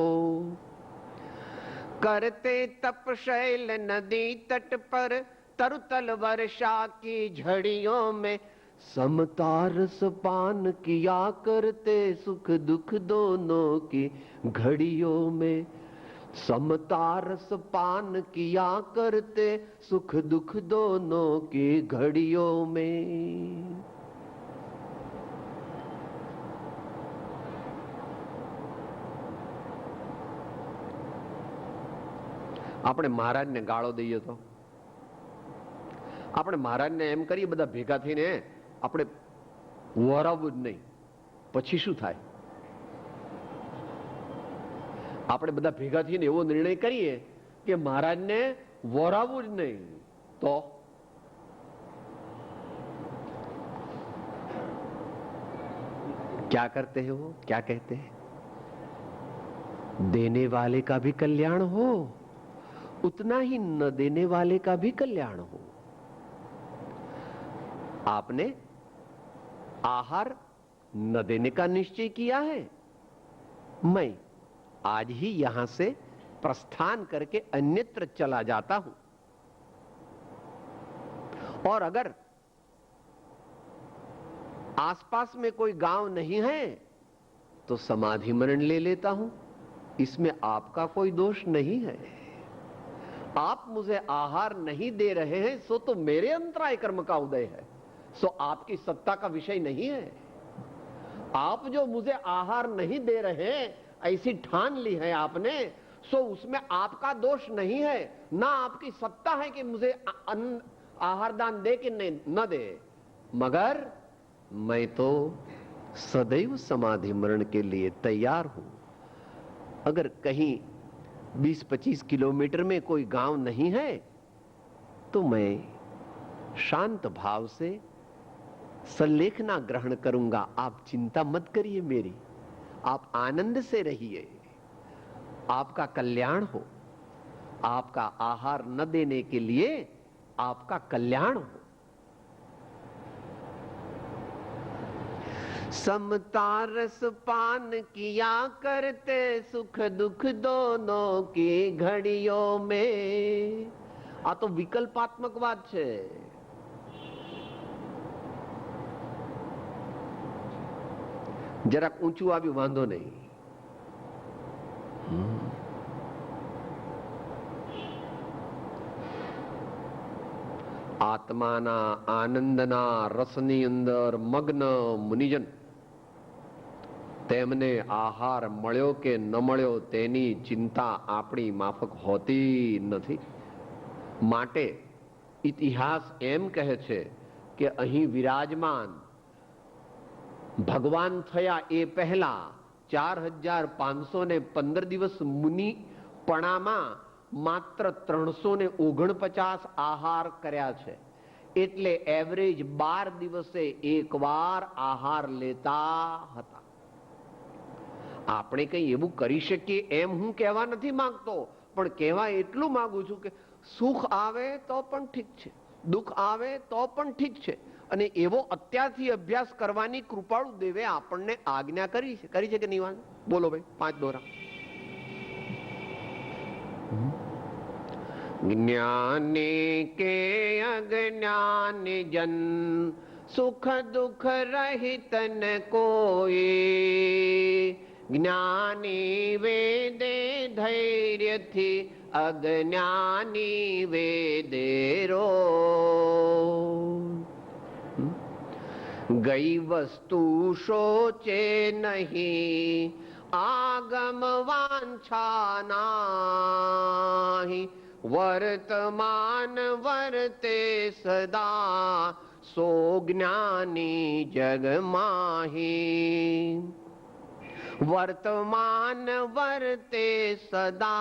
करते तपशैल नदी तट पर तरुतल वर्षा की झड़ियों में समता रस पान किया करते सुख दुख दोनों की घड़ियों में. समता रस पान किया करते सुख दुख दोनों की घड़ियों में. આપણે મહારાજને ગાળો દઈએ તો, આપણે મહારાજને એમ કરીએ બધા ભેગા થઈને આપણે વરાવવું જ નહીં, પછી શું થાય? આપણે બધા ભેગા થઈને એવો નિર્ણય કરીએ કે મહારાજને વરાવવું જ નહીં, તો क्या करते हैं वो, क्या कहते हैं? देने वाले का भी कल्याण हो उतना ही न देने वाले का भी कल्याण हो. आपने आहार न देने का निश्चय किया है, मैं आज ही यहां से प्रस्थान करके अन्यत्र चला जाता हूं, और अगर आसपास में कोई गांव नहीं है तो समाधि मरण ले लेता हूं। इसमें आपका कोई दोष नहीं है। आप मुझे आहार नहीं दे रहे हैं, सो तो मेरे अंतराय कर्म का उदय है, सो आपकी सत्ता का विषय नहीं है। आप जो मुझे आहार नहीं दे रहे हैं, ऐसी ठान ली है आपने, सो उसमें आपका दोष नहीं है, ना आपकी सत्ता है कि मुझे आहार दान दे कि न दे। मगर मैं तो सदैव समाधि मरण के लिए तैयार हूं। अगर कहीं 20-25 किलोमीटर में कोई गांव नहीं है तो मैं शांत भाव से संलेखना ग्रहण करूंगा। आप चिंता मत करिए मेरी, आप आनंद से रहिए, आपका कल्याण हो। आपका आहार न देने के लिए आपका कल्याण हो। समता रस पान किया करते, सुख दुख दोनों की घड़ियों में। आ तो विकल्पात्मक बात है। જરાક ઊંચું આવ્યું વાંધો નહીં। આત્માના આનંદના રસની અંદર મગ્ન મુનિજન, તેમને આહાર મળ્યો કે ન મળ્યો તેની ચિંતા આપણી માફક હોતી નથી। માટે ઇતિહાસ એમ કહે છે કે અહીં વિરાજમાન ભગવાન થયા એ પહેલા 4515 દિવસ મુનિ પણામાં માત્ર 349 આહાર કર્યા છે। એટલે એવરેજ 12 દિવસે એકવાર આહાર લેતા હતા। આપણે કઈ એવું કરી શકીએ એમ હું કહેવા નથી માંગતો, પણ કહેવા એટલું માંગુ છું કે સુખ આવે તો પણ ઠીક છે, દુઃખ આવે તો પણ ઠીક છે, અને એવો અત્યારથી અભ્યાસ કરવાની કૃપાળુ દેવે આપણને આજ્ઞા કરી છે કે નહીં? બોલો ભાઈ, 5 દોરા। જ્ઞાની કે અજ્ઞાન જન, સુખ દુઃખ રહિત ન કોઈ। જ્ઞાની વેદે ધૈર્યથી, અજ્ઞાની વેદે રો। गई वस्तु सोचे नहीं, आगम वांछा नाही। वर्तमान वर्ते सदा, सो ज्ञानी जग माही। वर्तमान वर्ते सदा,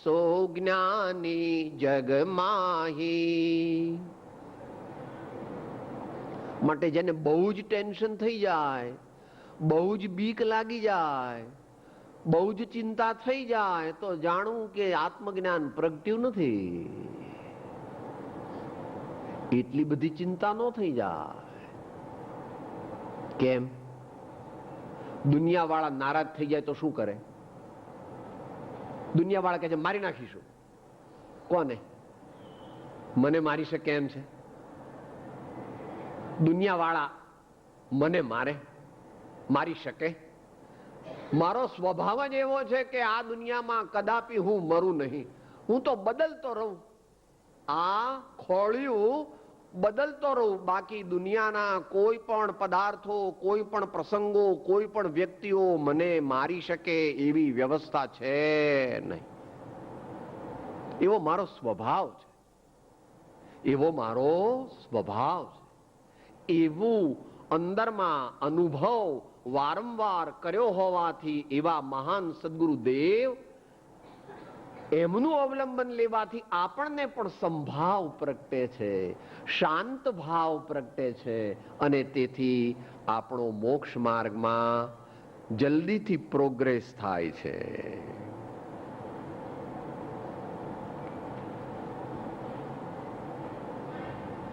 सो ज्ञानी जग माही। માટે જેને બહુ જ ટેન્શન થઈ જાય, બહુ જ બીક લાગી જાય, બહુ જ ચિંતા થઈ જાય, તો જાણવું કે આત્મજ્ઞાન પ્રગટ્યું નથી। એટલી બધી ચિંતા ન થઈ જાય। કેમ? દુનિયાવાળા નારાજ થઈ જાય તો શું કરે? દુનિયાવાળા કહે છે મારી નાખીશું। કોને? મને મારી શકે એમ છે? દુનિયાવાળા મને મારી શકે? મારો સ્વભાવ જ એવો છે કે આ દુનિયામાં કદાપી હું મરું નહીં, હું તો બદલતો રહું। આ ખોળિયું બદલતો રહું। બાકી દુનિયાના કોઈ પણ પદાર્થો, કોઈ પણ પ્રસંગો, કોઈ પણ વ્યક્તિઓ મને મારી શકે એવી વ્યવસ્થા છે નહીં। એવો મારો સ્વભાવ છે, એવો મારો સ્વભાવ છે। એવું અંદરમાં અનુભવ વારંવાર કર્યો હોવાથી એવા મહાન સદગુરુદેવ, એમનું અવલંબન લેવાથી આપણને પણ સંભાવ પ્રગટે છે, શાંત ભાવ પ્રગટે છે, અને તેથી આપણો મોક્ષ માર્ગમાં જલ્દીથી પ્રોગ્રેસ થાય છે।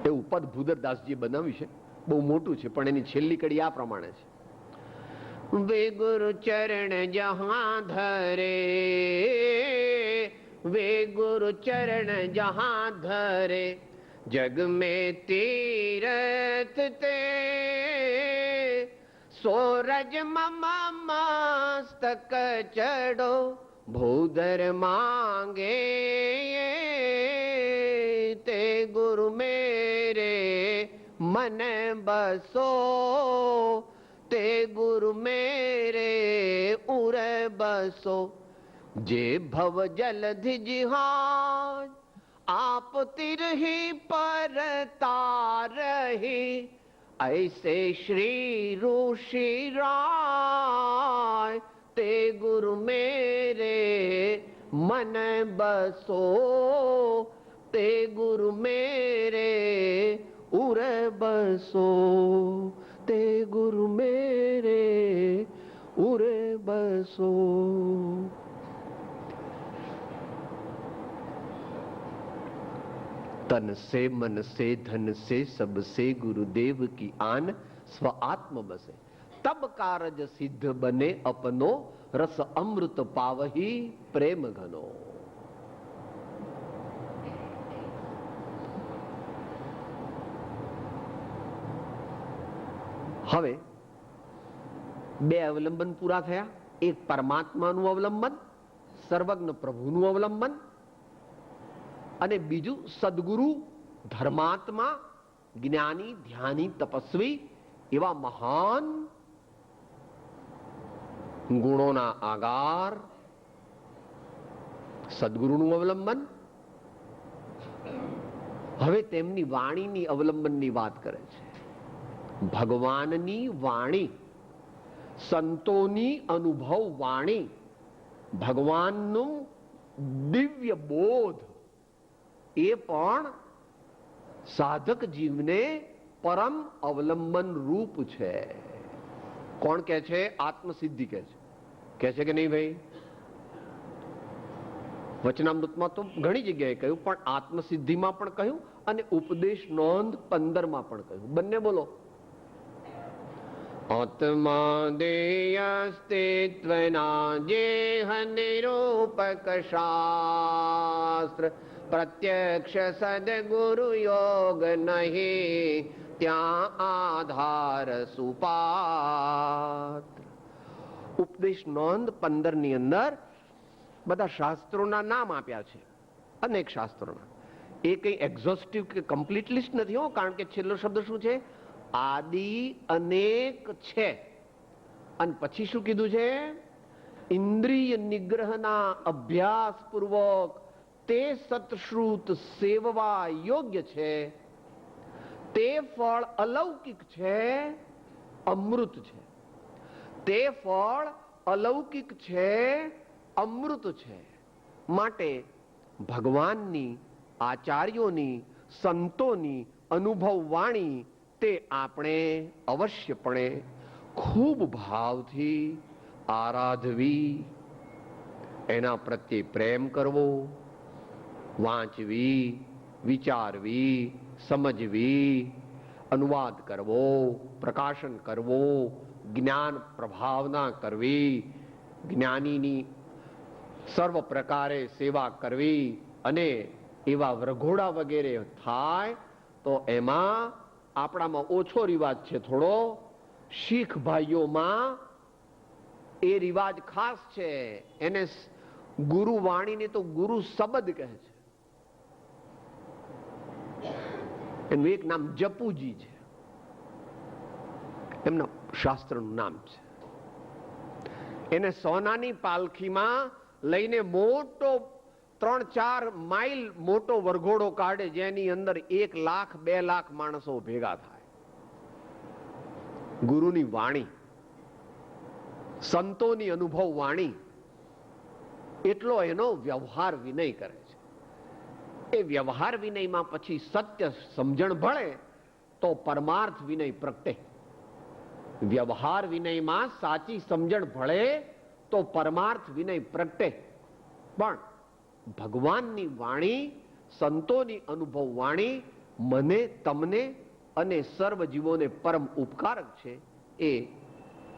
એવું પદ ભૂદરદાસજીએ બનાવ્યું છે, બહુ મોટું છે, પણ એની છેલ્લી કડી આ પ્રમાણે છે। वे गुरु चरण जहां धरे, वे गुरु चरण जहां धरे, जग में तीरथ ते, सोरज ममा मस्तक चढ़ो, भूधर मांगे, ते गुरु मेरे मन बसो, ते गुरु मेरे उर बसो। जे भव जलधि जिहाज, आप तिरहि पर तारहि, ऐसे श्री ऋषि राय, ते गुरु मेरे मन बसो, ते गुरु मेरे उर बसो, ते गुरु मेरे उर बसो। तन से मन से धन से सब से गुरुदेव की आन, स्व आत्म बसे, तब कारज सिद्ध बने अपनो, रस अमृत पावही प्रेम घनो। હવે બે અવલંબન પૂરા થયા. એક પરમાત્માનું અવલંબન, સર્વજ્ઞ પ્રભુનું અવલંબન, અને બીજું સદગુરુ, ધર્માત્મા, જ્ઞાની, ધ્યાની, તપસ્વી એવા મહાન ગુણોના આગાર સદગુરુનું અવલંબન. હવે તેમની વાણીની અવલંબનની વાત કરે છે. ભગવાનની વાણી, સંતોની અનુભવ વાણી, ભગવાનનું દિવ્ય બોધ, એ પણ સાધક જીવને પરમ અવલંબન રૂપ છે. કોણ કહે છે? આત્મસિદ્ધિ કહે છે કે નહીં ભાઈ? વચનામૃતમાં તો ઘણી જગ્યાએ કહ્યું, પણ આત્મસિદ્ધિમાં પણ કહ્યું અને ઉપદેશ નોંધ 15 માં પણ કહ્યું. બંને બોલો. આત્મા દેયસ્તિત્વના જેહ નિરૂપક શાસ્ત્ર, પ્રત્યક્ષ સદગુરુ યોગ નહીં, ત્યાં આધાર સુપાત્ર. ઉપદેશ નોંધ 15 ની અંદર બધા શાસ્ત્રોના નામ આપ્યા છે, અનેક શાસ્ત્રોના. એ કઈ એક્ઝોસ્ટિવ કે કમ્પ્લીટ લિસ્ટ નથી હો, કારણ કે છેલ્લો શબ્દ શું છે? આદિ અનેક છે. અને પછી શું કીધું છે? ઇન્દ્રિય નિગ્રહના અભ્યાસ પૂર્વક તે સતશ્રુત સેવવા યોગ્ય છે, તે ફળ અલૌકિક છે, અમૃત છે. તે ફળ અલૌકિક છે, અમૃત છે. માટે ભગવાનની, આચાર્યોની, સંતોની અનુભવ વાણી તે આપણે અવશ્યપણે ખૂબ ભાવથી આરાધવી, એના પ્રત્યે પ્રેમ કરવો, વાંચવી, વિચારવી, સમજવી, અનુવાદ કરવો, પ્રકાશન કરવો, જ્ઞાન પ્રભાવના કરવી, જ્ઞાનીની સર્વ પ્રકારે સેવા કરવી, અને એવા વરઘોડા વગેરે થાય તો એમાં આપણામાં ઓછો રિવાજ છે થોડો. શીખ ભાઈઓમાં એ રિવાજ ખાસ છે. એને ગુરુ વાણીને તો ગુરુ શબ્દ કહે છે. એનું એક નામ જપુજી છે, એમના શાસ્ત્રનું નામ છે. એને સોનાની પાલખીમાં લઈને મોટો 3-4 માઇલ મોટો વરઘોડો કાઢે, જેની અંદર 1 લાખ 2 લાખ માણસો ભેગા થાય. ગુરુની વાણી, સંતોની અનુભવ વાણી, એટલો એનો વ્યવહાર વિનય કરે છે. એ વ્યવહાર વિનયમાં પછી સત્ય સમજણ ભળે તો પરમાર્થ વિનય પ્રગટે. વ્યવહાર વિનયમાં સાચી સમજણ ભળે તો પરમાર્થ વિનય પ્રગટે. પણ ભગવાનની વાણી, સંતોની અનુભવ વાણી મને, તમને અને સર્વ જીવોને પરમ ઉપકારક છે. એ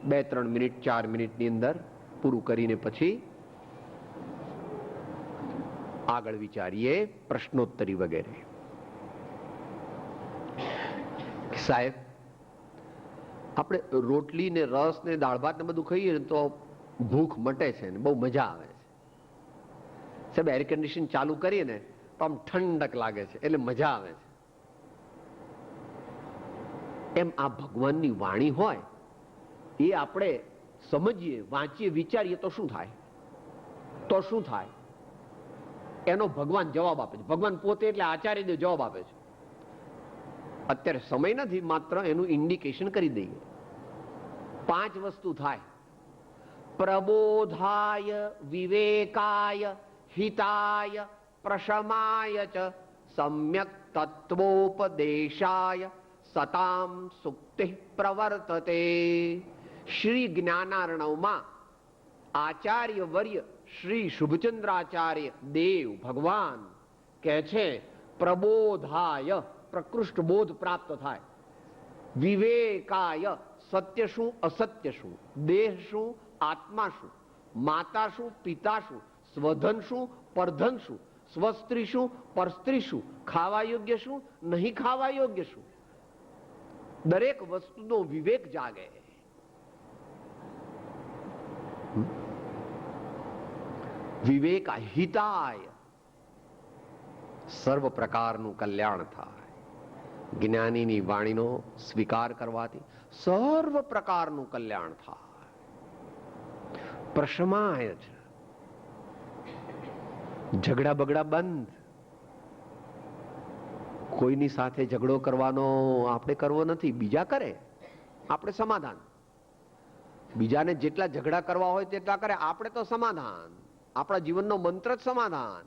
2-3 મિનિટ 4 મિનિટની અંદર પૂરું કરીને પછી આગળ વિચારીએ પ્રશ્નોત્તરી વગેરે. સાહેબ, આપણે રોટલી ને રસ ને દાળ ભાત ને બધું ખાઈએ ને તો ભૂખ મટે છે ને બહુ મજા આવે છે. સાહેબ, એર કન્ડિશન ચાલુ કરીએ ને તો આમ ઠંડક લાગે છે એટલે મજા આવે છે. એમ આ ભગવાનની વાણી હોય એ આપણે સમજીએ, વાંચીએ, વિચારીએ તો શું થાય? તો શું થાય? એનો ભગવાન જવાબ આપે છે. ભગવાન પોતે એટલે આચાર્યદેવ જવાબ આપે છે. અત્યારે સમય નથી, માત્ર એનું ઇન્ડિકેશન કરી દઈએ. 5 વસ્તુ થાય: પ્રબોધાય, વિવેકાય, હિતાય, પ્રશમાય ચ સમ્યક તત્વોપદેશાય સતામ સુક્તિ પ્રવર્તતે. શ્રી જ્ઞાનાર્ણવમાં આચાર્ય વર્ય શ્રી શુભચંદ્રાચાર્ય દેવ ભગવાન કહે છે પ્રબોધાય, પ્રકૃષ્ટ બોધ પ્રાપ્ત થાય. વિવેકાય, સત્ય શું અસત્ય શું, દેહ શું આત્મા શું, માતા શું પિતા શું, સ્વધન શું પરધન શું, સ્વસ્ત્રી શું પરસ્ત્રી શું, ખાવા યોગ્ય શું નહીં ખાવા યોગ્ય શું, દરેક વસ્તુનો વિવેક જાગે. વિવેક હિતાય, સર્વ પ્રકારનું કલ્યાણ થાય. જ્ઞાનીની વાણીનો સ્વીકાર કરવાથી સર્વ પ્રકારનું કલ્યાણ થાય. પ્રશમાય છે, ઝઘડા બગડા બંધ. કોઈની સાથે ઝઘડો કરવાનો આપણે કરવો નથી, બીજા કરે, આપણે સમાધાન. બીજાને જેટલા ઝઘડા કરવા હોય તેટલા કરે, આપણે તો સમાધાન. આપણા જીવનનો મંત્ર જ સમાધાન.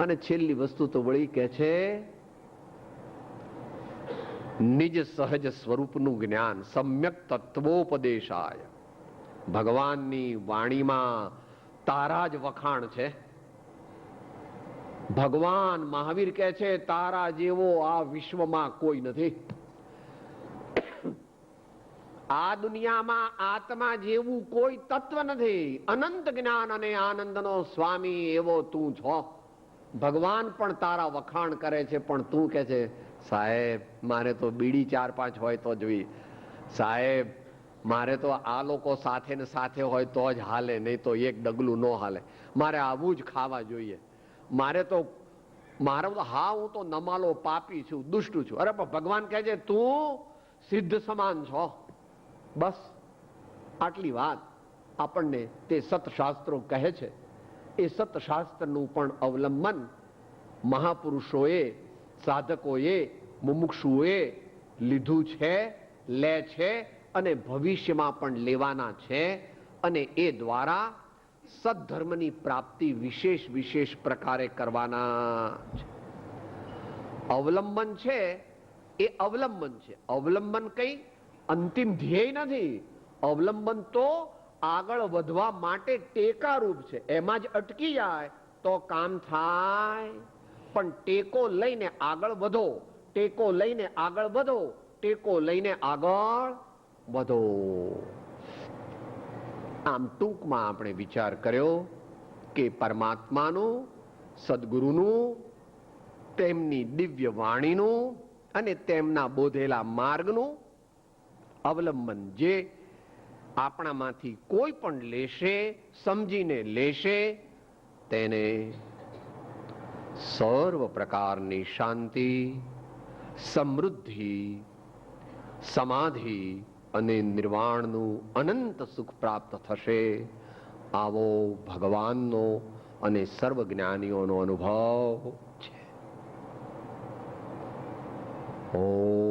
અને છેલ્લી વસ્તુ તો વળી કે છે નિજ સહજ સ્વરૂપનું જ્ઞાન, સમ્યક તત્વોપદેશાય. ભગવાનની વાણીમાં તારા જ વખાણ છે. ભગવાન મહાવીર કહે છે તારા જેવો આ વિશ્વમાં કોઈ નથી. આ દુનિયામાં આત્મા જેવું કોઈ તત્વ નથી. અનંત જ્ઞાન અને આનંદનો સ્વામી એવો તું છો. ભગવાન પણ તારા વખાણ કરે છે, પણ તું કહે છે સાહેબ મારે તો બીડી 4-5 હોય તો જોઈએ, સાહેબ મારે તો આ લોકો સાથે ને સાથે હોય તો જ હાલે, નહીં તો એક ડગલું ન હાલે, મારે આવું જ ખાવા જોઈએ, મારે તો હા હું તો નમાલો પાપી છું, દુષ્ટ છું. અરે પણ ભગવાન કહે છે તું સિદ્ધ સમાન છો. બસ આટલી વાત આપણને તે સતશાસ્ત્રો કહે છે. એ સતશાસ્ત્રનું પણ અવલંબન મહાપુરુષોએ, સાધકોએ, મુમુક્ષુઓએ લીધું છે, લે છે અને ભવિષ્યમાં પણ લેવાના છે. અને એ દ્વારા સદ્ધર્મની પ્રાપ્તિ વિશેષ વિશેષ પ્રકારે કરવાના છે. અવલંબન છે એ અવલંબન છે. અવલંબન કઈ અંતિમ ધ્યેય નથી. અવલંબન તો આગળ વધવા માટે ટેકારૂપ છે. એમાં જ અટકી જાય તો કામ થાય. પણ ટેકો લઈને આગળ વધો, ટેકો લઈને આગળ વધો, ટેકો લઈને આગળ વધો. આમ ટૂંકમાં આપણે વિચાર કર્યો કે પરમાત્માનું, સદગુરુનું, તેમની દિવ્ય વાણીનું અને તેમના બોધેલા માર્ગનું અવલંબન જે આપણામાંથી કોઈ પણ લેશે, સમજીને લેશે, તેને સર્વ પ્રકારની શાંતિ, સમૃદ્ધિ, સમાધિ અને નિર્વાણનું અનંત સુખ પ્રાપ્ત થશે. આવો ભગવાનનો અને સર્વ જ્ઞાનીઓનો અનુભવ છે. ઓમ